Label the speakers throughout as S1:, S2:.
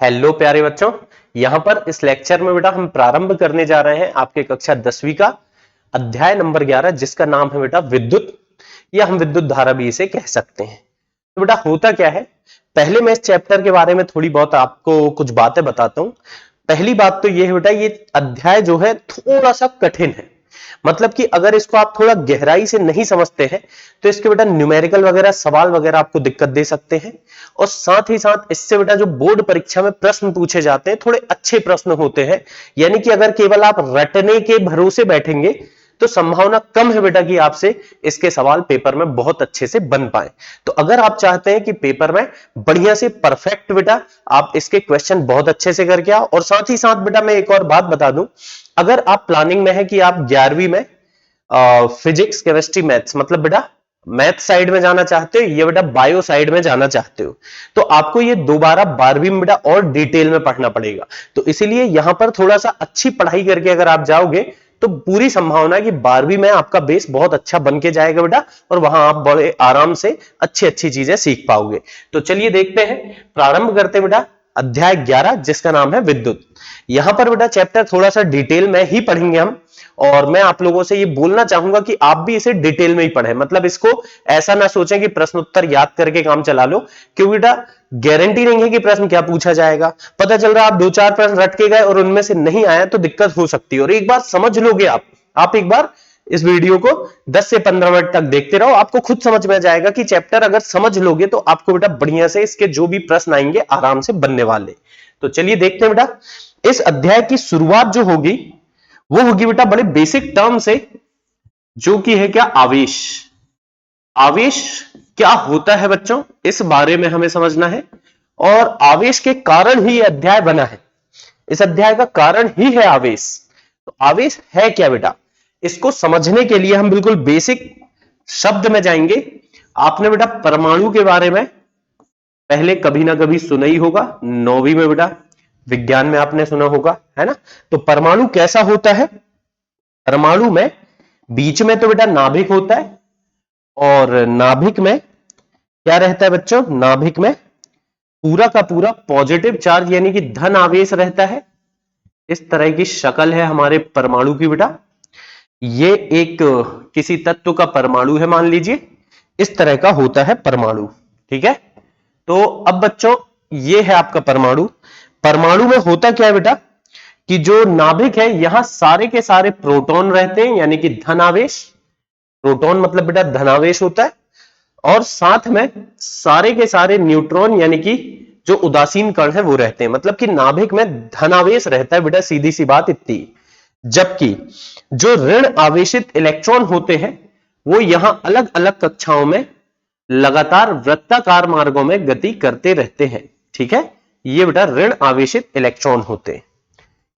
S1: Hello प्यारे बच्चों, यहां पर इस लेक्चर में बेटा हम प्रारंभ करने जा रहे हैं आपके कक्षा 10वीं का अध्याय नंबर 11 जिसका नाम है बेटा विद्युत, या हम विद्युत धारा भी इसे कह सकते हैं। तो बेटा होता क्या है, पहले मैं इस चैप्टर के बारे में थोड़ी बहुत आपको कुछ बातें बताता हूं। पहली बात तो यह है बेटा, ये अध्याय जो है थोड़ा सा कठिन है। मतलब कि अगर इसको आप थोड़ा गहराई से नहीं समझते हैं तो इसके बेटा न्यूमेरिकल वगैरह सवाल वगैरह आपको दिक्कत दे सकते हैं। और साथ ही साथ इससे बेटा जो बोर्ड परीक्षा में प्रश्न पूछे जाते हैं थोड़े अच्छे प्रश्न होते हैं। यानी कि अगर केवल आप रटने के भरोसे बैठेंगे तो संभावना कम है बेटा कि आपसे इसके सवाल पेपर में बहुत अच्छे से बन पाए। तो अगर आप चाहते हैं कि पेपर में बढ़िया से परफेक्ट बेटा आप इसके क्वेश्चन बहुत अच्छे से करके आओ, और साथ ही साथ बेटा मैं एक और बात बता दूं, अगर आप प्लानिंग में है कि आप 11वीं में फिजिक्स केमिस्ट्री मैथ्स मतलब बेटा मैथ साइड में जाना चाहते हो, ये बेटा बायो साइड में जाना चाहते हो, तो आपको ये दोबारा 12वीं में बेटा और डिटेल में पढ़ना पड़ेगा। तो इसीलिए यहां पर थोड़ा सा अच्छी पढ़ाई करके अगर आप जाओगे तो पूरी संभावना है कि 12वीं में आपका बेस बहुत अच्छा बन के जाएगा बेटा, और वहां आप बड़े आराम से अच्छी अच्छी चीजें सीख पाओगे। तो चलिए देखते हैं, प्रारंभ करते हैं बेटा अध्याय 11 जिसका नाम है विद्युत। यहां पर बेटा चैप्टर थोड़ा सा डिटेल में ही पढ़ेंगे हम, और मैं आप लोगों से ये बोलना चाहूंगा कि आप भी इसे डिटेल में ही पढ़ें। मतलब इसको ऐसा ना सोचें कि प्रश्न उत्तर याद करके काम चला लो, क्योंकि बेटा गारंटी नहीं है कि प्रश्न क्या पूछा जाएगा। पता चल रहा है आप दो चार प्रश्न रट के गए और उनमें से नहीं आया तो दिक्कत हो सकती है। और एक बात समझ लोगे आप एक बार इस वीडियो को 10 से 15 मिनट तक देखते रहो, आपको खुद समझ में आ जाएगा कि चैप्टर अगर समझ लोगे तो आपको बेटा बढ़िया से इसके जो भी प्रश्न आएंगे आराम से बनने वाले। तो चलिए देखते हैं बेटा, इस अध्याय की शुरुआत जो होगी वो होगी बेटा बड़े बेसिक टर्म से, जो कि है क्या, आवेश। आवेश क्या होता है बच्चों, इस बारे में हमें समझना है, और आवेश के कारण ही यह अध्याय बना है। इस अध्याय का कारण ही है आवेश। तो आवेश है क्या बेटा, इसको समझने के लिए हम बिल्कुल बेसिक शब्द में जाएंगे। आपने बेटा परमाणु के बारे में पहले कभी ना कभी सुना ही होगा, 9वीं में बेटा विज्ञान में आपने सुना होगा, है ना। तो परमाणु कैसा होता है, परमाणु में बीच में तो बेटा नाभिक होता है, और नाभिक में क्या रहता है बच्चों, नाभिक में पूरा का पूरा पॉजिटिव चार्ज यानी कि धन आवेश रहता है। इस तरह की शक्ल है हमारे परमाणु की बेटा। ये एक किसी तत्व का परमाणु है, मान लीजिए इस तरह का होता है परमाणु, ठीक है। तो अब बच्चों ये है आपका परमाणु। परमाणु में होता क्या है बेटा, कि जो नाभिक है यहां सारे के सारे प्रोटॉन रहते हैं यानी कि धनावेश। प्रोटॉन मतलब बेटा धनावेश होता है, और साथ में सारे के सारे न्यूट्रॉन यानी कि जो उदासीन कण है वो रहते हैं। मतलब कि नाभिक में धनावेश रहता है बेटा, सीधी सी बात इतनी। जबकि जो ऋण आवेशित इलेक्ट्रॉन होते हैं वो यहां अलग अलग कक्षाओं में लगातार वृत्ताकार मार्गों में गति करते रहते हैं, ठीक है। ये बेटा ऋण आवेशित इलेक्ट्रॉन होते हैं।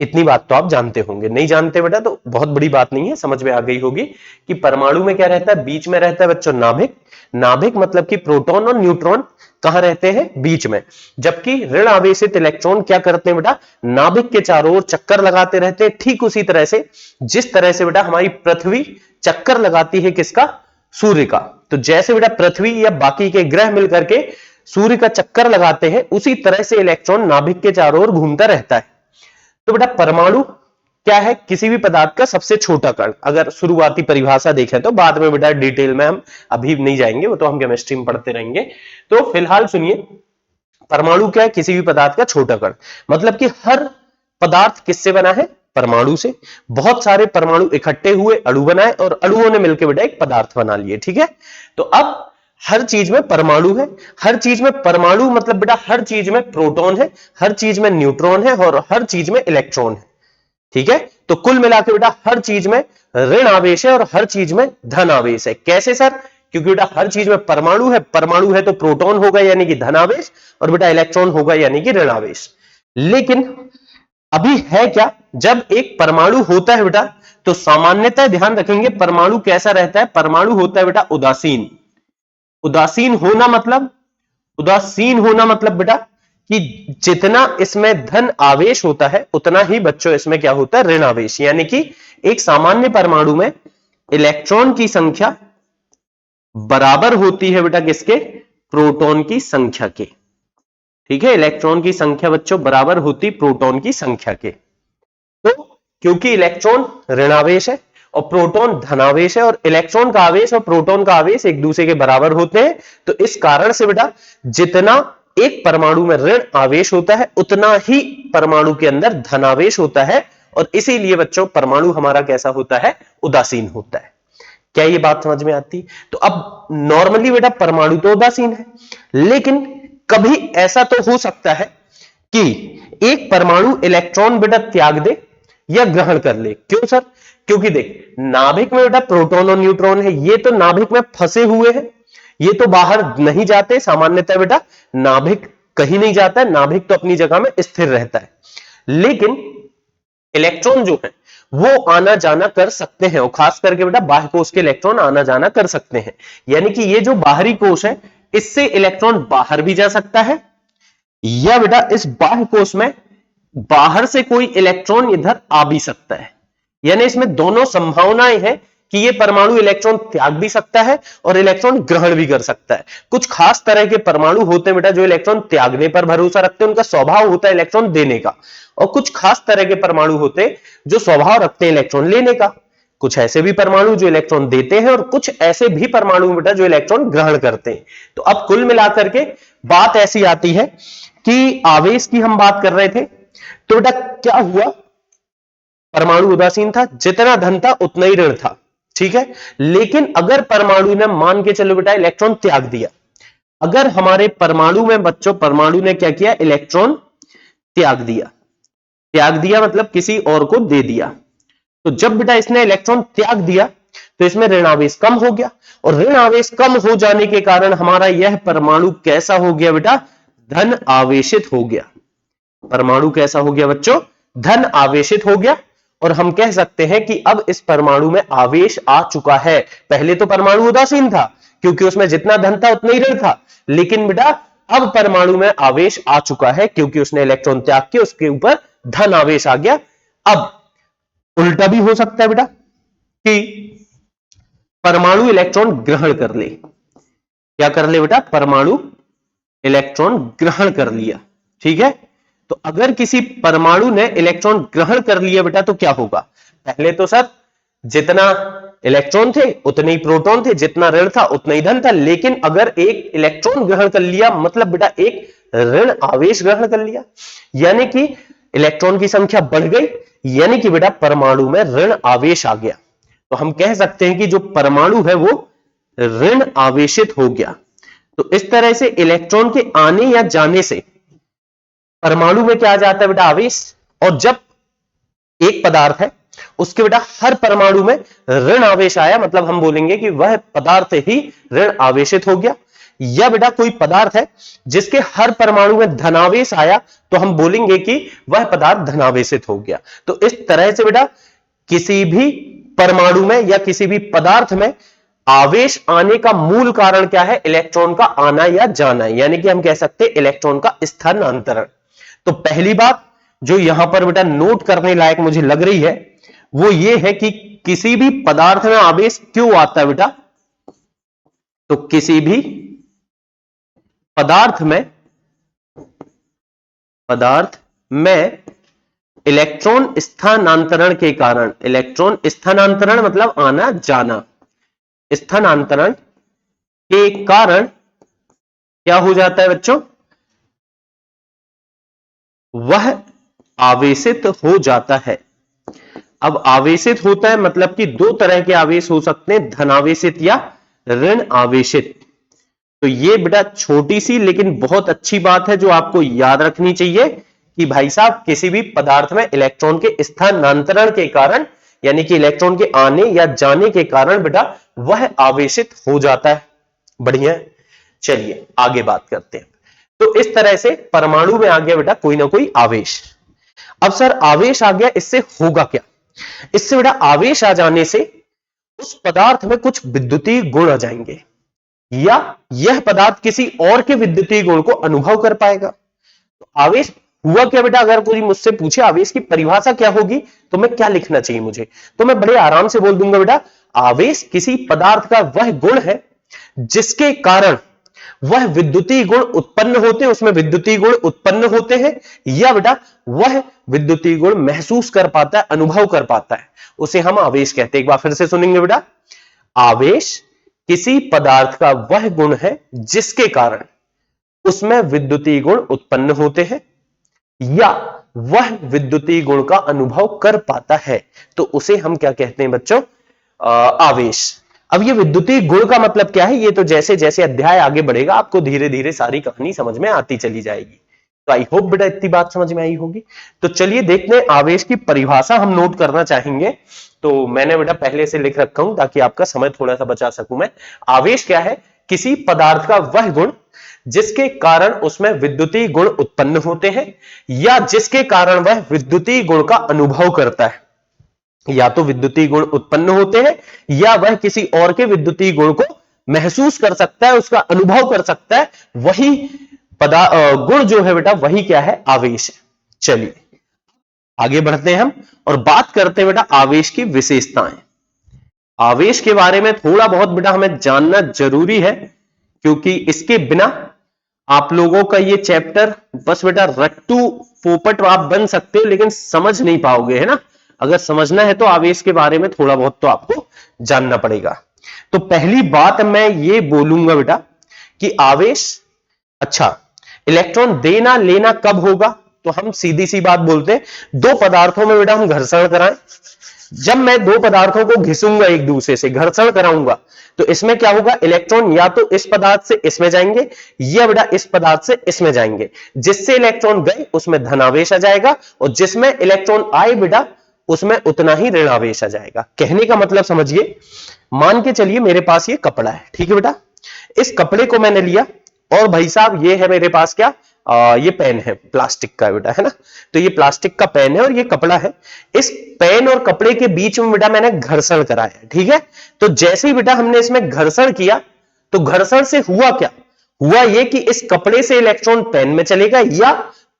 S1: इतनी बात तो आप जानते होंगे, नहीं जानते बेटा तो बहुत बड़ी बात नहीं है, समझ में आ गई होगी कि परमाणु में क्या रहता है, बीच में रहता है बच्चों नाभिक। नाभिक मतलब कि प्रोटॉन और न्यूट्रॉन कहां रहते हैं, बीच में। जबकि ऋण आवेशित इलेक्ट्रॉन क्या करते हैं बेटा, नाभिक के चारों ओर चक्कर लगाते रहते हैं, ठीक उसी तरह से जिस तरह से बेटा हमारी पृथ्वी चक्कर लगाती है किसका, सूर्य का। तो जैसे बेटा पृथ्वी या बाकी के ग्रह मिलकर के सूर्य का चक्कर लगाते हैं, उसी तरह से इलेक्ट्रॉन नाभिक के चारों ओर घूमता रहता है। तो बेटा परमाणु क्या है, किसी भी पदार्थ का सबसे छोटा कण। अगर शुरुआती परिभाषा देखें तो बाद में बेटा डिटेल में हम अभी नहीं जाएंगे, वो तो हम केमिस्ट्री में पढ़ते रहेंगे। तो फिलहाल सुनिए, परमाणु क्या है, किसी भी पदार्थ का छोटा कण। मतलब कि हर पदार्थ किससे बना है, परमाणु से। बहुत सारे परमाणु इकट्ठे हुए अणु बनाए और अणुओं ने मिलकर बेटा एक पदार्थ बना लिए, ठीक है। तो अब हर चीज में परमाणु है, हर चीज में परमाणु मतलब बेटा हर चीज में प्रोटॉन है, हर चीज में न्यूट्रॉन है, और हर चीज में इलेक्ट्रॉन है, ठीक है। तो कुल मिलाकर बेटा हर चीज में ऋण आवेश है और हर चीज में धन आवेश है। कैसे सर, क्योंकि बेटा हर चीज में परमाणु है तो प्रोटॉन होगा यानी कि धन आवेश, और बेटा इलेक्ट्रॉन होगा यानी कि ऋण आवेश। लेकिन अभी है क्या, जब एक परमाणु होता है बेटा तो सामान्यतः ध्यान रखेंगे परमाणु कैसा रहता है, परमाणु होता है बेटा उदासीन। उदासीन होना मतलब, उदासीन होना मतलब बेटा कि जितना इसमें धन आवेश होता है उतना ही बच्चों इसमें क्या होता है, ऋण आवेश। यानी कि एक सामान्य परमाणु में इलेक्ट्रॉन की संख्या बराबर होती है बेटा किसके, प्रोटॉन की संख्या के। ठीक है, इलेक्ट्रॉन की संख्या बच्चों बराबर होती प्रोटॉन की संख्या के। तो क्योंकि इलेक्ट्रॉन ऋणावेश है और प्रोटॉन धनावेश है और इलेक्ट्रॉन का आवेश और प्रोटॉन का आवेश एक दूसरे के बराबर होते हैं, तो इस कारण से बेटा जितना एक परमाणु में ऋण आवेश होता है उतना ही परमाणु के अंदर धनावेश होता है, और इसीलिए बच्चों परमाणु हमारा कैसा होता है, उदासीन होता है। क्या ये बात समझ में आती? तो अब नॉर्मली बेटा परमाणु तो उदासीन है, लेकिन कभी ऐसा तो हो सकता है कि एक परमाणु इलेक्ट्रॉन बेटा त्याग दे या ग्रहण कर ले। क्यों सर? क्योंकि देख नाभिक में बेटा प्रोटॉन और न्यूट्रॉन है, ये तो नाभिक में फंसे हुए हैं, ये तो बाहर नहीं जाते। सामान्यतः बेटा नाभिक कहीं नहीं जाता है, नाभिक तो अपनी जगह में स्थिर रहता है, लेकिन इलेक्ट्रॉन जो है वो आना जाना कर सकते हैं, और खास करके बेटा बाह्य कोश के इलेक्ट्रॉन आना जाना कर सकते हैं। यानी कि ये जो बाहरी कोश है इससे इलेक्ट्रॉन बाहर भी जा सकता है, या बेटा इस बाह्य कोश में बाहर से कोई इलेक्ट्रॉन इधर आ भी सकता है। यानी इसमें दोनों संभावनाएं हैं कि ये परमाणु इलेक्ट्रॉन त्याग भी सकता है और इलेक्ट्रॉन ग्रहण भी कर सकता है। कुछ खास तरह के परमाणु होते हैं बेटा जो इलेक्ट्रॉन त्यागने पर भरोसा रखते हैं, उनका स्वभाव होता है इलेक्ट्रॉन देने का, और कुछ खास तरह के परमाणु होते हैं जो स्वभाव रखते हैं इलेक्ट्रॉन लेने का। कुछ ऐसे भी परमाणु जो इलेक्ट्रॉन देते हैं और कुछ ऐसे भी परमाणु बेटा जो इलेक्ट्रॉन ग्रहण करते हैं। तो अब कुल मिलाकर के बात ऐसी आती है कि आवेश की हम बात कर रहे थे, तो बेटा क्या हुआ, परमाणु उदासीन था, जितना धन था उतना ही ऋण था, ठीक है। लेकिन अगर परमाणु ने मान के चलो बेटा इलेक्ट्रॉन त्याग दिया, अगर हमारे परमाणु में बच्चों परमाणु ने क्या किया, इलेक्ट्रॉन त्याग दिया, त्याग दिया मतलब किसी और को दे दिया, तो जब बेटा इसने इलेक्ट्रॉन त्याग दिया तो इसमें ऋण आवेश कम हो गया, और ऋण आवेश कम हो जाने के कारण हमारा यह परमाणु कैसा हो गया बेटा, धन आवेशित हो गया। परमाणु कैसा हो गया बच्चों, धन आवेशित हो गया, और हम कह सकते हैं कि अब इस परमाणु में आवेश आ चुका है। पहले तो परमाणु उदासीन था क्योंकि उसमें जितना धन था उतना ही ऋण था, लेकिन बेटा अब परमाणु में आवेश आ चुका है क्योंकि उसने इलेक्ट्रॉन त्याग के उसके ऊपर धन आवेश आ गया। अब उल्टा भी हो सकता है बेटा कि परमाणु इलेक्ट्रॉन ग्रहण कर ले। क्या कर ले बेटा, परमाणु इलेक्ट्रॉन ग्रहण कर लिया, ठीक है। तो अगर किसी परमाणु ने इलेक्ट्रॉन ग्रहण कर लिया बेटा तो क्या होगा, पहले तो सर जितना इलेक्ट्रॉन थे उतने ही प्रोटॉन थे, जितना ऋण था उतना ही धन था, लेकिन अगर एक इलेक्ट्रॉन ग्रहण कर लिया मतलब बेटा एक ऋण आवेश ग्रहण कर लिया, यानी कि इलेक्ट्रॉन की संख्या बढ़ गई, यानी कि बेटा परमाणु में ऋण आवेश आ गया। तो हम कह सकते हैं कि जो परमाणु है वो ऋण आवेशित हो गया। तो इस तरह से इलेक्ट्रॉन के आने या जाने से परमाणु में क्या आ जाता है बेटा, आवेश। और जब एक पदार्थ है उसके बेटा हर परमाणु में ऋण आवेश आया, मतलब हम बोलेंगे कि वह पदार्थ ही ऋण आवेशित हो गया। या बेटा कोई पदार्थ है जिसके हर परमाणु में धनावेश आया तो हम बोलेंगे कि वह पदार्थ धनावेशित हो गया। तो इस तरह से बेटा किसी भी परमाणु में या किसी भी पदार्थ में आवेश आने का मूल कारण क्या है, इलेक्ट्रॉन का आना या जाना, यानी कि हम कह सकते हैं इलेक्ट्रॉन का स्थानांतरण। तो पहली बात जो यहां पर बेटा नोट करने लायक मुझे लग रही है वो ये है कि किसी भी पदार्थ में आवेश क्यों आता है बेटा, तो किसी भी पदार्थ में इलेक्ट्रॉन स्थानांतरण के कारण, इलेक्ट्रॉन स्थानांतरण मतलब आना जाना, स्थानांतरण के कारण क्या हो जाता है बच्चों, वह आवेशित हो जाता है। अब आवेशित होता है मतलब कि दो तरह के आवेश हो सकते हैं, धनावेशित या ऋण आवेशित। तो ये बेटा छोटी सी लेकिन बहुत अच्छी बात है जो आपको याद रखनी चाहिए कि भाई साहब किसी भी पदार्थ में इलेक्ट्रॉन के स्थानांतरण के कारण, यानी कि इलेक्ट्रॉन के आने या जाने के कारण बेटा वह आवेशित हो जाता है। बढ़िया, चलिए आगे बात करते हैं। तो इस तरह से परमाणु में आ गया बेटा कोई ना कोई आवेश। अब सर आवेश आ गया, इससे होगा क्या, इससे बेटा आवेश आ जाने से उस पदार्थ में कुछ विद्युतीय गुण आ जाएंगे, या यह पदार्थ किसी और के विद्युतीय गुण को अनुभव कर पाएगा। तो आवेश हुआ क्या बेटा, अगर कोई मुझसे पूछे आवेश की परिभाषा क्या होगी तो मैं क्या लिखना चाहिए मुझे, तो मैं बड़े आराम से बोल दूंगा बेटा आवेश किसी पदार्थ का वह गुण है जिसके कारण वह विद्युतीय गुण उत्पन्न होते हैं, उसमें विद्युतीय गुण उत्पन्न होते हैं, या बेटा वह विद्युतीय गुण महसूस कर पाता है, अनुभव कर पाता है, उसे हम आवेश कहते हैं। एक बार फिर से सुनेंगे बेटा, आवेश किसी पदार्थ का वह गुण है जिसके कारण उसमें विद्युतीय गुण उत्पन्न होते हैं या वह विद्युतीय गुण का अनुभव कर पाता है, तो उसे हम क्या कहते हैं बच्चों, आवेश। अब ये विद्युतीय गुण का मतलब क्या है, ये तो जैसे जैसे अध्याय आगे बढ़ेगा आपको धीरे धीरे सारी कहानी समझ में आती चली जाएगी। तो आई होप बेटा इतनी बात समझ में आई होगी। तो चलिए देखते हैं, आवेश की परिभाषा हम नोट करना चाहेंगे। तो मैंने बेटा पहले से लिख रखा हूं ताकि आपका समय थोड़ा सा बचा सकूं मैं। आवेश क्या है, किसी पदार्थ का वह गुण जिसके कारण उसमें विद्युतीय गुण उत्पन्न होते हैं या जिसके कारण वह विद्युतीय गुण का अनुभव करता है। या तो विद्युतीय गुण उत्पन्न होते हैं या वह किसी और के विद्युतीय गुण को महसूस कर सकता है, उसका अनुभव कर सकता है, वही गुण जो है बेटा वही क्या है, आवेश है। चलिए आगे बढ़ते हैं हम और बात करते हैं बेटा आवेश की विशेषताएं। आवेश के बारे में थोड़ा बहुत बेटा हमें जानना जरूरी है, क्योंकि इसके बिना आप लोगों का ये चैप्टर बस बेटा रट्टू पोपट आप बन सकते हो लेकिन समझ नहीं पाओगे, है ना। अगर समझना है तो आवेश के बारे में थोड़ा बहुत तो आपको जानना पड़ेगा। तो पहली बात मैं ये बोलूंगा बेटा कि आवेश, अच्छा इलेक्ट्रॉन देना लेना कब होगा, तो हम सीधी सी बात बोलते हैं, दो पदार्थों में बेटा हम घर्षण कराएं। जब मैं दो पदार्थों को घिसूंगा, एक दूसरे से घर्षण कराऊंगा, तो इसमें क्या होगा, इलेक्ट्रॉन या तो इस पदार्थ से इसमें जाएंगे या बेटा इस पदार्थ से इसमें जाएंगे। जिससे इलेक्ट्रॉन गए उसमें धनावेश आ जाएगा और जिसमें इलेक्ट्रॉन आए बेटा उसमें उतना ही ऋणावेश आ जाएगा। कहने का मतलब समझिए, मान के चलिए मेरे पास ये कपड़ा है, ठीक है बेटा, इस कपड़े को मैंने लिया और भाई साहब ये है मेरे पास क्या, ये पेन है प्लास्टिक का बेटा, है ना। तो ये प्लास्टिक का पेन है और ये कपड़ा है। इस पेन और कपड़े के बीच में बेटा मैंने घर्षण कराया, ठीक है। तो जैसे ही बेटा हमने इसमें घर्षण किया तो घर्षण से हुआ क्या, हुआ ये कि इस कपड़े से इलेक्ट्रॉन पेन में चलेगा या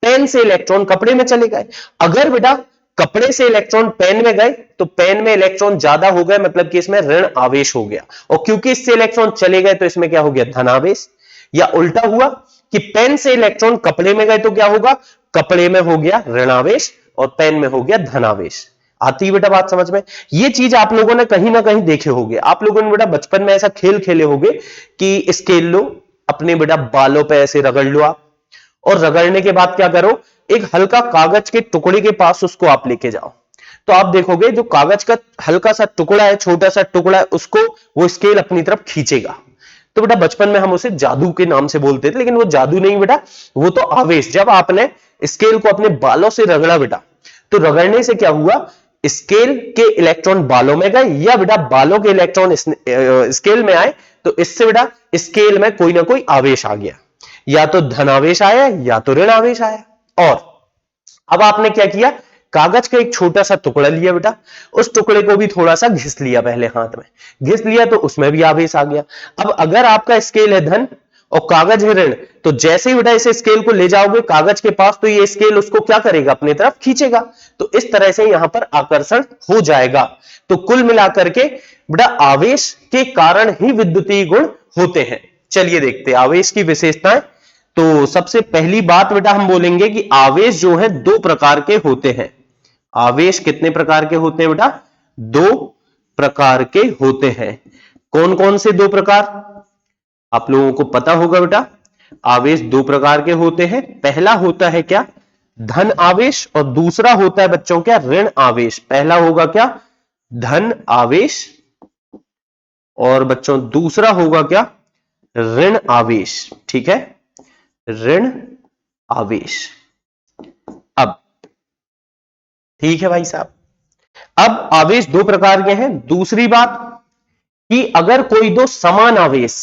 S1: पेन से इलेक्ट्रॉन कपड़े में चले गए। अगर बेटा कपड़े से इलेक्ट्रॉन पेन में गए तो पेन में इलेक्ट्रॉन ज्यादा हो गए, मतलब कि इसमें ऋण आवेश हो गया, और क्योंकि इससे इलेक्ट्रॉन चले गए तो इसमें क्या हो गया, धनावेश। या उल्टा हुआ कि पेन से इलेक्ट्रॉन कपड़े में गए तो क्या होगा, कपड़े में हो गया ऋणावेश और पेन में हो गया धनावेश। आती बेटा बात समझ में। ये चीज आप लोगों ने कहीं ना कहीं देखे होंगे, आप लोगों ने बेटा बचपन में ऐसा खेल खेले होंगे कि स्केल लो, अपने बेटा बालों पे ऐसे रगड़ लो आप, और रगड़ने के बाद क्या करो, एक हल्का कागज के टुकड़े के पास उसको आप लेके जाओ, तो आप देखोगे जो कागज का हल्का सा टुकड़ा है, छोटा सा टुकड़ा है, उसको वो स्केल अपनी तरफ खींचेगा। तो बेटा बचपन में हम उसे जादू के नाम से बोलते थे, लेकिन वो जादू नहीं बेटा, वो तो आवेश। जब आपने स्केल को अपने बालों से रगड़ा बेटा, तो रगड़ने से क्या हुआ, स्केल के इलेक्ट्रॉन बालों में गए या बेटा बालों के इलेक्ट्रॉन स्केल में आए, तो इससे बेटा स्केल में कोई ना कोई आवेश आ गया, या तो धनावेश आया या तो ऋणावेश आया। और अब आपने क्या किया, कागज का एक छोटा सा टुकड़ा लिया बेटा, उस टुकड़े को भी थोड़ा सा घिस लिया, पहले हाथ में घिस लिया तो उसमें भी आवेश आ गया। अब अगर आपका स्केल है धन और कागज है ऋण, तो जैसे ही बेटा इस स्केल को ले जाओगे कागज के पास, तो ये स्केल उसको क्या करेगा, अपनी तरफ खींचेगा। तो इस तरह से यहां पर आकर्षण हो जाएगा। तो कुल मिलाकर के बेटा आवेश के कारण ही विद्युतीय गुण होते हैं। चलिए देखते हैं आवेश की विशेषताएं। तो सबसे पहली बात बेटा हम बोलेंगे कि आवेश जो है दो प्रकार के होते हैं। आवेश कितने प्रकार के होते हैं बेटा, दो प्रकार के होते हैं। कौन कौन से दो प्रकार, आप लोगों को पता होगा बेटा। आवेश दो प्रकार के होते हैं, पहला होता है क्या, धन आवेश, और दूसरा होता है बच्चों क्या, ऋण आवेश। पहला होगा क्या, धन आवेश, और बच्चों दूसरा होगा क्या, ऋण आवेश। ठीक है, ऋण आवेश। अब ठीक है भाई साहब, अब आवेश दो प्रकार के हैं। दूसरी बात कि अगर कोई दो समान आवेश,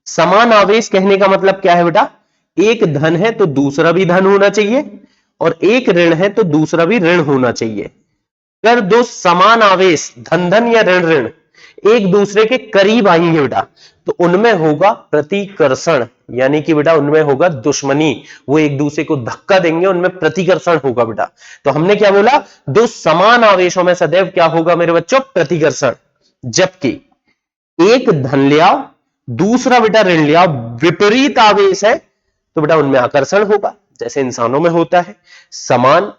S1: समान आवेश कहने का मतलब क्या है बेटा, एक धन है तो दूसरा भी धन होना चाहिए, और एक ऋण है तो दूसरा भी ऋण होना चाहिए। अगर दो समान आवेश धन धन या ऋण ऋण एक दूसरे के करीब आएंगे बेटा, तो उनमें होगा प्रतिकर्षण, यानी कि बेटा उनमें होगा दुश्मनी, वो एक दूसरे को धक्का देंगे, उनमें प्रतिकर्षण होगा बेटा। तो हमने क्या बोला, दो समान आवेशों में सदैव क्या होगा मेरे बच्चों, प्रतिकर्षण। जबकि एक धन ले आओ दूसरा बेटा ऋण लिया, विपरीत आवेश है तो बेटा उनमें आकर्षण होगा, जैसे इंसानों में होता है। समान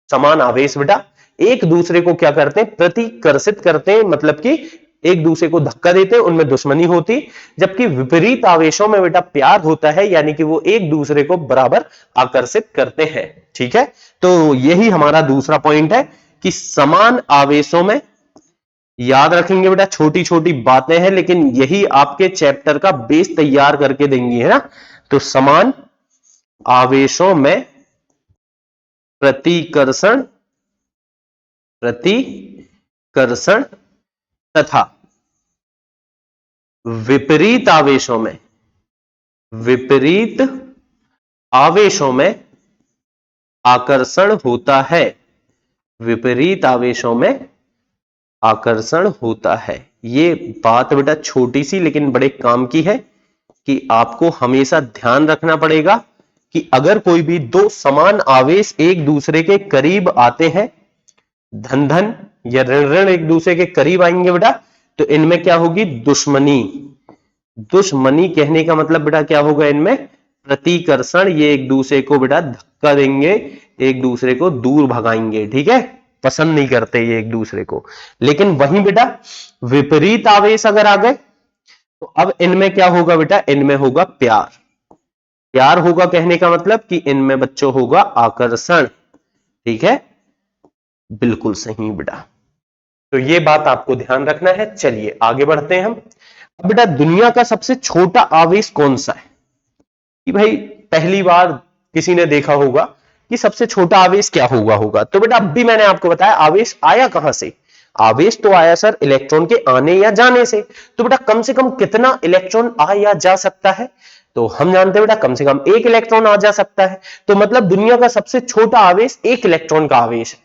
S1: समान आवेश बेटा एक दूसरे को क्या करते हैं, प्रतिकर्षित करते हैं, मतलब कि एक दूसरे को धक्का देते हैं, उनमें दुश्मनी होती। जबकि विपरीत आवेशों में बेटा प्यार होता है, यानी कि वो एक दूसरे को बराबर आकर्षित करते हैं। ठीक है, तो यही हमारा दूसरा पॉइंट है कि समान आवेशों में, याद रखेंगे बेटा छोटी छोटी बातें हैं लेकिन यही आपके चैप्टर का बेस तैयार करके देंगी, है ना। तो समान आवेशों में प्रतिकर्षण प्रतिकर्षण तथा विपरीत आवेशों में आकर्षण होता है। विपरीत आवेशों में आकर्षण होता है। ये बात बेटा छोटी सी लेकिन बड़े काम की है कि आपको हमेशा ध्यान रखना पड़ेगा कि अगर कोई भी दो समान आवेश एक दूसरे के करीब आते हैं, धन धन या ऋण ऋण एक दूसरे के करीब आएंगे बेटा, तो इनमें क्या होगी, दुश्मनी। दुश्मनी कहने का मतलब बेटा क्या होगा, इनमें प्रतिकर्षण। ये एक दूसरे को बेटा धक्का देंगे, एक दूसरे को दूर भगाएंगे। ठीक है, पसंद नहीं करते ये एक दूसरे को। लेकिन वहीं बेटा विपरीत आवेश अगर आ गए तो अब इनमें क्या होगा बेटा, इनमें होगा प्यार। प्यार होगा कहने का मतलब कि इनमें बच्चों होगा आकर्षण। ठीक है, बिल्कुल सही बेटा। तो ये बात आपको ध्यान रखना है। चलिए आगे बढ़ते हैं हम। अब बेटा दुनिया का सबसे छोटा आवेश कौन सा है, कि भाई पहली बार किसी ने देखा होगा कि सबसे छोटा आवेश क्या होगा। तो बेटा अब भी मैंने आपको बताया आवेश आया कहां से। आवेश तो आया सर इलेक्ट्रॉन के आने या जाने से। तो बेटा कम से कम कितना इलेक्ट्रॉन आ या जा सकता है, तो हम जानते हैं बेटा कम से कम एक इलेक्ट्रॉन आ जा सकता है। तो मतलब दुनिया का सबसे छोटा आवेश एक इलेक्ट्रॉन का आवेश है।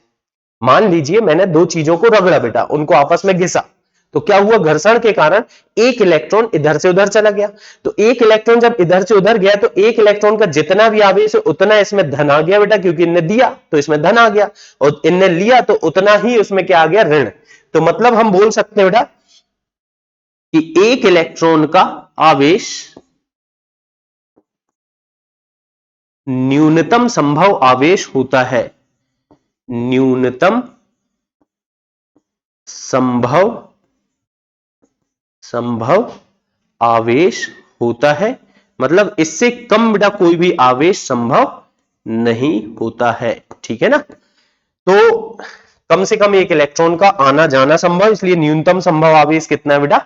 S1: मान लीजिए मैंने दो चीजों को रगड़ा बेटा, उनको आपस में घिसा, तो क्या हुआ, घर्षण के कारण एक इलेक्ट्रॉन इधर से उधर चला गया। तो एक इलेक्ट्रॉन जब इधर से उधर गया तो एक इलेक्ट्रॉन का जितना भी आवेश है उतना इसमें धन आ गया बेटा, क्योंकि इनने दिया तो इसमें धन आ गया, और इनने लिया तो उतना ही उसमें क्या आ गया, ऋण। तो मतलब हम बोल सकते हैं बेटा कि एक इलेक्ट्रॉन का आवेश न्यूनतम संभव आवेश होता है। न्यूनतम संभव आवेश होता है, मतलब इससे कम बेटा कोई भी आवेश संभव नहीं होता है। ठीक है ना। तो कम से कम एक इलेक्ट्रॉन का आना जाना संभव, इसलिए न्यूनतम संभव आवेश कितना है बेटा,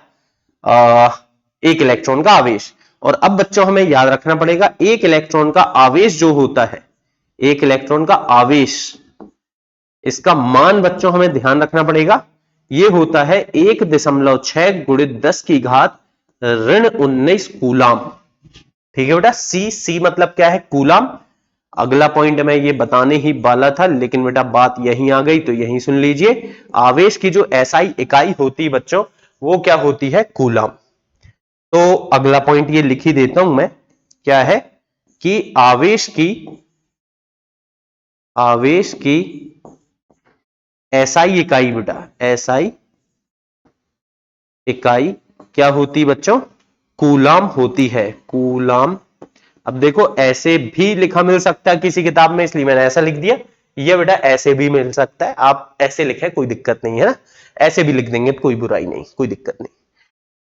S1: एक इलेक्ट्रॉन का आवेश। और अब बच्चों हमें याद रखना पड़ेगा एक इलेक्ट्रॉन का आवेश जो होता है, एक इलेक्ट्रॉन का आवेश, इसका मान बच्चों हमें ध्यान रखना पड़ेगा, ये होता है 1.6 × 10⁻⁻19 कूलाम। ठीक है बेटा, सी मतलब क्या है, कूलाम। अगला पॉइंट मैं ये बताने ही वाला था लेकिन बेटा बात यहीं आ गई तो यहीं सुन लीजिए। आवेश की जो एसआई इकाई होती है बच्चों वो क्या होती है, कूलाम। तो अगला पॉइंट ये लिख ही देता हूं मैं, क्या है कि आवेश की एसआई इकाई बेटा, एसआई इकाई क्या होती बच्चों, कूलाम होती है, कूलाम। अब देखो ऐसे भी लिखा मिल सकता है किसी किताब में, इसलिए मैंने ऐसा लिख दिया। ये बेटा ऐसे भी मिल सकता है, आप ऐसे लिखें कोई दिक्कत नहीं है ना, ऐसे भी लिख देंगे तो कोई बुराई नहीं, कोई दिक्कत नहीं।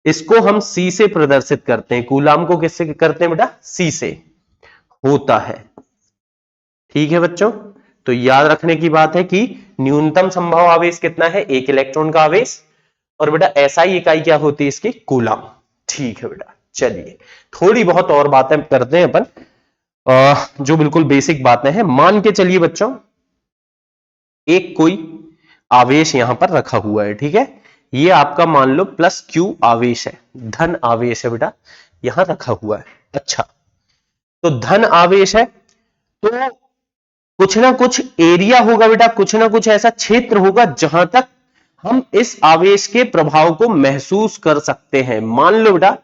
S1: इसको हम सी से प्रदर्शित करते हैं, कूलाम को किससे करते हैं बेटा, सी से होता है। ठीक है बच्चों, तो याद रखने की बात है कि न्यूनतम संभव आवेश कितना है, एक इलेक्ट्रॉन का आवेश, और बेटा एसआई इकाई क्या होती है इसकी, कूलाम। ठीक है बेटा, चलिए थोड़ी बहुत और बातें करते हैं अपन, जो बिल्कुल बेसिक बातें हैं। मान के चलिए बच्चों एक कोई आवेश यहां पर रखा हुआ है, ठीक है, ये आपका मान लो +Q आवेश है, धन आवेश है बेटा, यहां रखा हुआ है। अच्छा, तो धन आवेश है तो कुछ ना कुछ एरिया होगा बेटा, कुछ ना कुछ ऐसा क्षेत्र होगा जहां तक हम इस आवेश के प्रभाव को महसूस कर सकते हैं। मान लो बेटा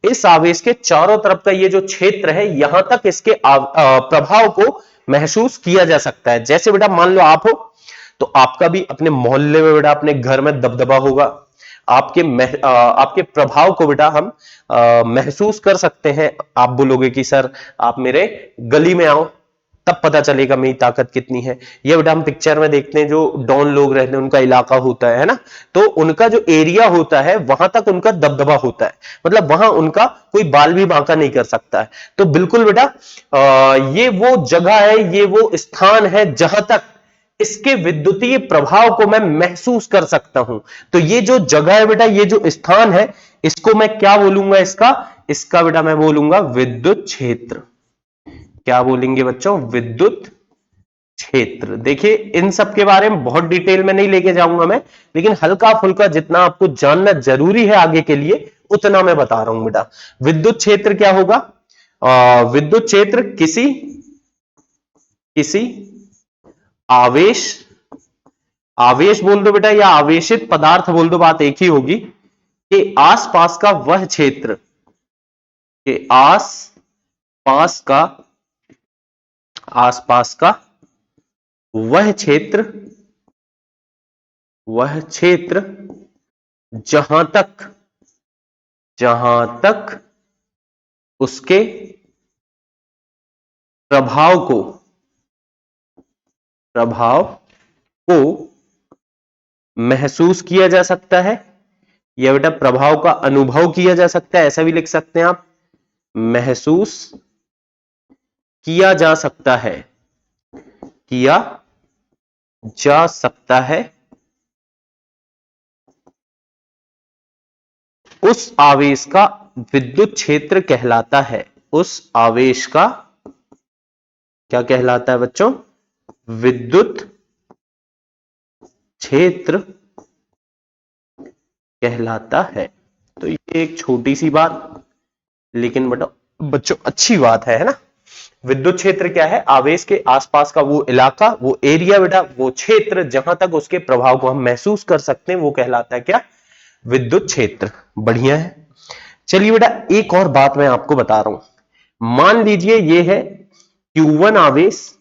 S1: इस आवेश के चारों तरफ का ये जो क्षेत्र है यहां तक इसके प्रभाव को महसूस किया जा सकता है। जैसे बेटा मान लो आप हो तो आपका भी अपने मोहल्ले में बेटा, अपने घर में दबदबा होगा, आपके प्रभाव को बेटा हम महसूस कर सकते हैं। आप बोलोगे कि सर आप मेरे गली में आओ, तब पता चलेगा मेरी ताकत कितनी है। ये बेटा हम पिक्चर में देखते हैं, जो डॉन लोग रहते हैं उनका इलाका होता है ना, तो उनका जो एरिया होता है वहां तक उनका दबदबा होता है, मतलब वहां उनका कोई बाल भी बांका नहीं कर सकता है। तो बिल्कुल बेटा ये वो जगह है, ये वो स्थान है जहां तक इसके विद्युतीय प्रभाव को मैं महसूस कर सकता हूं। तो ये जो जगह है बेटा, ये जो स्थान है, इसको मैं क्या बोलूंगा? इसका बेटा मैं बोलूंगा विद्युत क्षेत्र। क्या बोलेंगे बच्चों? विद्युत क्षेत्र। देखिए इन सब के बारे में बहुत डिटेल में नहीं लेके जाऊंगा मैं, लेकिन हल्का फुल्का जितना आपको जानना जरूरी है आगे के लिए उतना मैं बता रहा हूं बेटा। विद्युत क्षेत्र क्या होगा? विद्युत क्षेत्र किसी आवेश बोल दो बेटा, या आवेशित पदार्थ बोल दो, बात एक ही होगी, कि आसपास का वह क्षेत्र, के आसपास का वह क्षेत्र जहां तक उसके प्रभाव को महसूस किया जा सकता है, या बेटा प्रभाव का अनुभव किया जा सकता है, ऐसा भी लिख सकते हैं आप, महसूस किया जा सकता है, उस आवेश का विद्युत क्षेत्र कहलाता है। उस आवेश का क्या कहलाता है बच्चों? विद्युत क्षेत्र कहलाता है। तो ये एक छोटी सी बात, लेकिन बेटा बच्चों अच्छी बात है ना। विद्युत क्षेत्र क्या है? आवेश के आसपास का वो इलाका, वो एरिया बेटा, वो क्षेत्र जहां तक उसके प्रभाव को हम महसूस कर सकते हैं, वो कहलाता है क्या? विद्युत क्षेत्र। बढ़िया है। चलिए बेटा एक और बात मैं आपको बता रहा हूं। मान लीजिए ये है Q1 आवेश,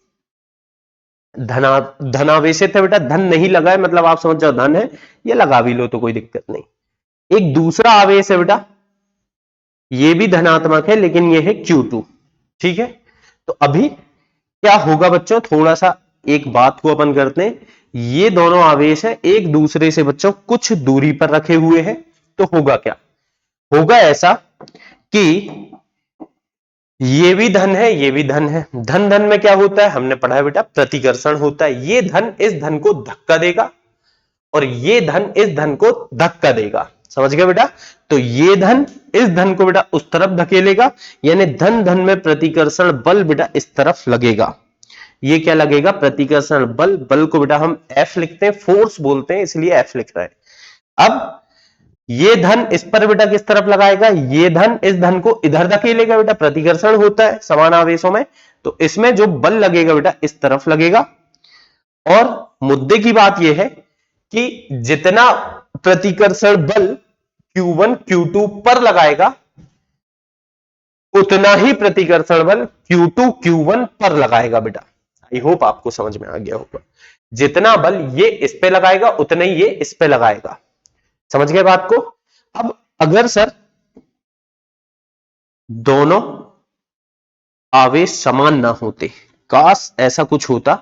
S1: धनावेशित है बेटा, धन नहीं लगा है, मतलब आप समझ जाओ धन है, ये लगा भी लो तो कोई दिक्कत नहीं। एक दूसरा आवेश है बेटा, ये भी धनात्मक है, लेकिन ये है Q2, ठीक है। तो अभी क्या होगा बच्चों? थोड़ा सा एक बात को अपन करते हैं। ये दोनों आवेश है एक दूसरे से बच्चों कुछ दूरी पर रखे हुए हैं, तो होगा क्या? होगा ऐसा कि ये भी धन है, ये भी धन है। धन धन में क्या होता है? हमने पढ़ा है बेटा, प्रतिकर्षण होता है। ये धन इस धन को धक्का देगा और ये धन इस धन को धक्का देगा, समझ गए बेटा? तो ये धन इस धन को बेटा उस तरफ धकेलेगा, यानी धन धन में प्रतिकर्षण बल बेटा इस तरफ लगेगा। ये क्या लगेगा? प्रतिकर्षण बल। बल को बेटा हम F लिखते हैं, फोर्स बोलते हैं, इसलिए F लिख रहे हैं। अब ये धन इस पर बेटा किस तरफ लगाएगा? ये धन इस धन को इधर धकेलेगा बेटा, प्रतिकर्षण होता है समान आवेशों में, तो इसमें जो बल लगेगा बेटा इस तरफ लगेगा। और मुद्दे की बात यह है कि जितना प्रतिकर्षण बल Q1 Q2 पर लगाएगा, उतना ही प्रतिकर्षण बल Q2 Q1 पर लगाएगा बेटा। आई होप आपको समझ में आ गया होगा। जितना बल ये इस पे लगाएगा उतना ही ये इस पे लगाएगा, समझ गए बात को? अब अगर सर दोनों आवेश समान ना होते, काश ऐसा कुछ होता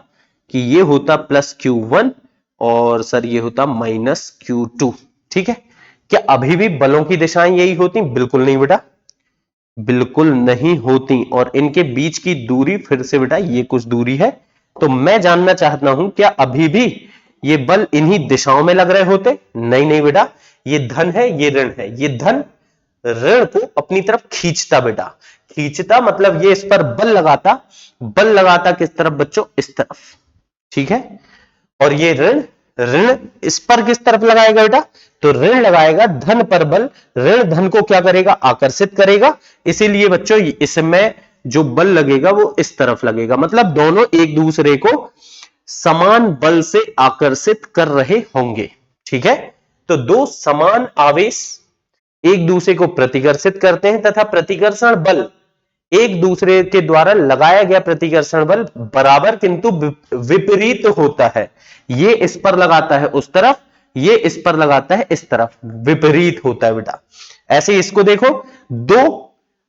S1: कि ये होता प्लस Q1 और सर ये होता माइनस Q2, ठीक है, क्या अभी भी बलों की दिशाएं यही होती? बिल्कुल नहीं बेटा, बिल्कुल नहीं होती। और इनके बीच की दूरी फिर से बेटा ये कुछ दूरी है। तो मैं जानना चाहता हूं क्या अभी भी ये बल इन्हीं दिशाओं में लग रहे होते? नहीं नहीं बेटा, ये धन है, ये ऋण है, ये धन ऋण को अपनी तरफ खींचता बेटा, खींचता मतलब ये इस पर बल लगाता किस तरफ बच्चों? इस तरफ, ठीक है। और ये ऋण इस पर किस तरफ लगाएगा बेटा? तो ऋण लगाएगा धन पर बल, ऋण धन को क्या करेगा? आकर्षित करेगा। इसीलिए बच्चों इसमें जो बल लगेगा वो इस तरफ लगेगा, मतलब दोनों एक दूसरे को समान बल से आकर्षित कर रहे होंगे, ठीक है। तो दो समान आवेश एक दूसरे को प्रतिकर्षित करते हैं तथा प्रतिकर्षण बल एक दूसरे के द्वारा लगाया गया प्रतिकर्षण बल बराबर किंतु विपरीत होता है। ये इस पर लगाता है उस तरफ, ये इस पर लगाता है इस तरफ, विपरीत होता है बेटा। ऐसे इसको देखो, दो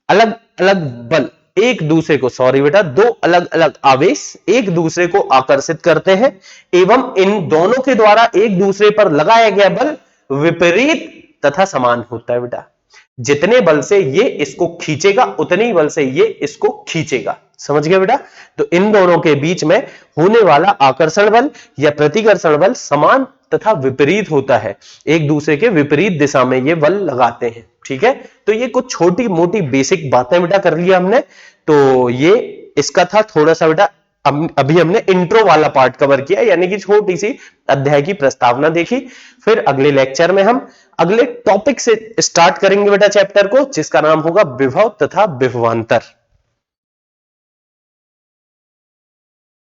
S1: अलग अलग बल एक दूसरे को, सॉरी बेटा, दो अलग अलग आवेश एक दूसरे को आकर्षित करते हैं एवं इन दोनों के द्वारा एक दूसरे पर लगाया गया बल विपरीत तथा समान होता है बेटा। जितने बल से ये इसको खींचेगा उतने ही बल से ये इसको खींचेगा। समझ गया बेटा? तो इन दोनों के बीच में होने वाला आकर्षण बल या प्रतिकर्षण बल समान तथा विपरीत होता है, एक दूसरे के विपरीत दिशा में ये बल लगाते हैं। ठीक है, तो ये कुछ छोटी मोटी बेसिक बातें बेटा कर लिया हमने। तो ये इसका था थोड़ा सा बेटा, अभी हमने इंट्रो वाला पार्ट कवर किया, यानी कि छोटी सी अध्याय की प्रस्तावना देखी। फिर अगले लेक्चर में हम अगले टॉपिक से स्टार्ट करेंगे बेटा चैप्टर को, जिसका नाम होगा विभव तथा विभवांतर।